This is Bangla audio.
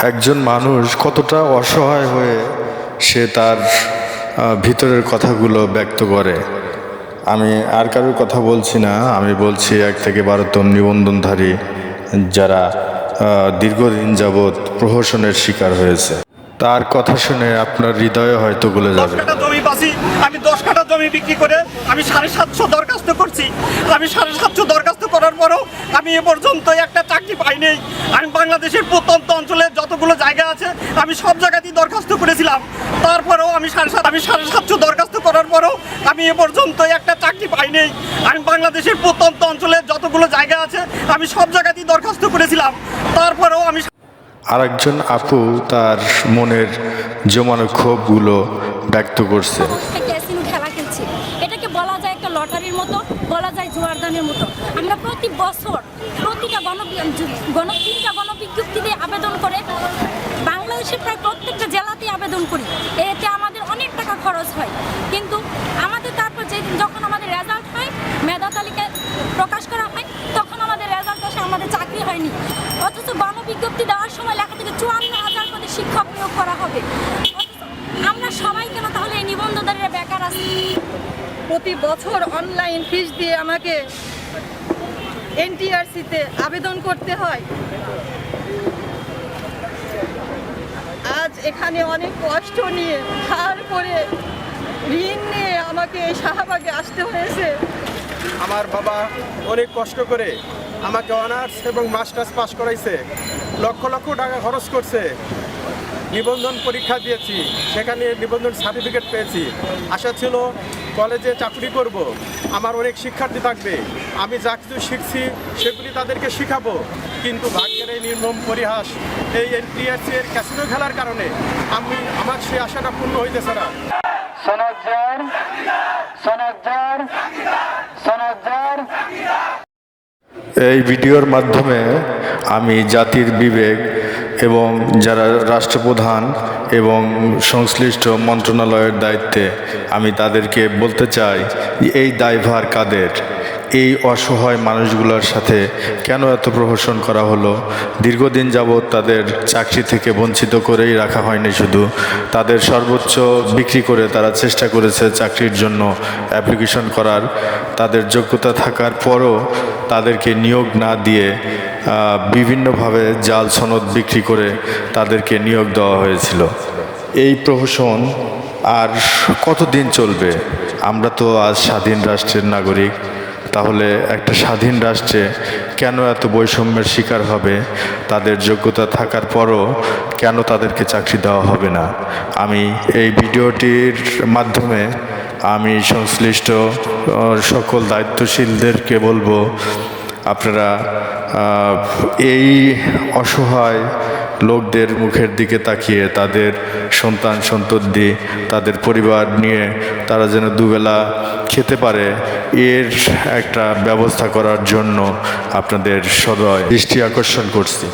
একজন মানুষ কতটা অসহায় হয়ে সে তার ভিতরের কথাগুলো ব্যক্ত করে। আমি আর কারোর কথা বলছি না, আমি বলছি 1 থেকে 12তম নিবন্ধনধারী যারা দীর্ঘদিন যাবৎ প্রহসনের শিকার হয়েছে। তার কথা শুনে আপনার হৃদয়ে হয়তো গলে যাবে। 10 কাঠা জমি পাচ্ছি, আমি 10 কাঠা জমি বিক্রি করে আমি 750 দরখাস্ত করছি। আমি 750 দরখাস্ত করার পরও আমি এ পর্যন্ত একটা চাকরি পাইনি। আমি বাংলাদেশের প্রত্যন্ত অঞ্চলে যতগুলো জায়গা আছে আমি সব জায়গাতেই দরখাস্ত করেছিলাম। তারপরেও আমি 750 দরখাস্ত করার পরও আমি এ পর্যন্ত একটা চাকরি পাইনি। আমি বাংলাদেশের প্রত্যন্ত অঞ্চলে যতগুলো জায়গা আছে আমি সব জায়গাতেই দরখাস্ত করেছিলাম। তারপরেও আমি আরেকজন আপু তার মনের জমানো ক্ষোভগুলো ব্যক্ত করছে। ক্যাসিনো খেলা খেলছি, এটাকে বলা যায় একটা লটারির মতো, বলা যায় জোয়ারদানের মতো। আমরা প্রতি বছর প্রতিটা গণবিজ্ঞপ্তিতে আবেদন করে বাংলাদেশের প্রায় প্রত্যেকটা জেলাতেই আবেদন করি। এতে আমাদের অনেক টাকা খরচ হয়, কিন্তু আমাদের তারপর যেদিন যখন আমাদের রেজাল্ট হয়, মেধা তালিকায় প্রকাশ করা হয়, তখন আমাদের রেজাল্ট আসে, আমাদের চাকরি হয়নি। অথচ গণবিজ্ঞপ্তি দেওয়ার সময় লেখা থেকে 54,000 পদে শিক্ষক নিয়োগ করা হবে। আমরা সবাই কেন তাহলে এই নিবন্ধনধারীরা বেকার আছি? প্রতি বছর অনলাইন ফিস দিয়ে আমাকে এনটিআরসিতে আবেদন করতে হয়। আজ এখানে অনেক কষ্ট নিয়ে ধার করে ঋণ নিয়ে আমাকে এই শাহবাগে আসতে হয়েছে। আমার বাবা অনেক কষ্ট করে আমাকে অনার্স এবং মাস্টার্স পাস করাইছে, লক্ষ লক্ষ টাকা খরচ করছে। নিবন্ধন পরীক্ষা দিয়েছি, সেখানে নিবন্ধন সার্টিফিকেট পেয়েছি। আশা ছিল কলেজে চাকরি করব, আমার অনেক শিক্ষার্থী থাকবে, আমি যা কিছু শিখছি সেগুলি তাদেরকে শিখাবো। কিন্তু ভাগ্যের এই নির্মম পরিহাস, এই এনটিআরসি এর ক্যাসিনো খেলার কারণে আমার সেই আশাটা পূর্ণ হইতেছে না। এই ভিডিওর মাধ্যমে আমি জাতির বিবেক এবং যারা রাষ্ট্রপ্রধান এবং সংশ্লিষ্ট মন্ত্রণালয়ের দায়িত্বে, আমি তাদেরকে বলতে চাই এই দায়ভার কাদের? এই অসহায় মানুষগুলোর সাথে কেন এত প্রহসন করা হলো? দীর্ঘদিন যাবৎ তাদের চাকরি থেকে বঞ্চিত করেই রাখা হয়নি, শুধু তাদের সর্বোচ্চ বিক্রি করে তারা চেষ্টা করেছে চাকরির জন্য অ্যাপ্লিকেশন করার। তাদের যোগ্যতা থাকার পরও তাদেরকে নিয়োগ না দিয়ে বিভিন্নভাবে জাল সনদ বিক্রি করে তাদেরকে নিয়োগ দেওয়া হয়েছিল। এই প্রহসন আর কতদিন চলবে? আমরা তো আজ স্বাধীন রাষ্ট্রের নাগরিক, তাহলে একটা স্বাধীন রাষ্ট্রে কেন এত বৈষম্যের শিকার হবে? তাদের যোগ্যতা থাকার পরও কেন তাদেরকে চাকরি দেওয়া হবে না? আমি এই ভিডিওটির মাধ্যমে আমি সংশ্লিষ্ট সকল দায়িত্বশীলদেরকে বলবো, আপনারা এই অসহায় লোকদের মুখের দিকে তাকিয়ে তাদের সন্তান সন্ততি, তাদের পরিবার নিয়ে তারা যেন দুবেলা খেতে পারে, এর একটা ব্যবস্থা করার জন্য আপনাদের সদয় দৃষ্টি আকর্ষণ করছি।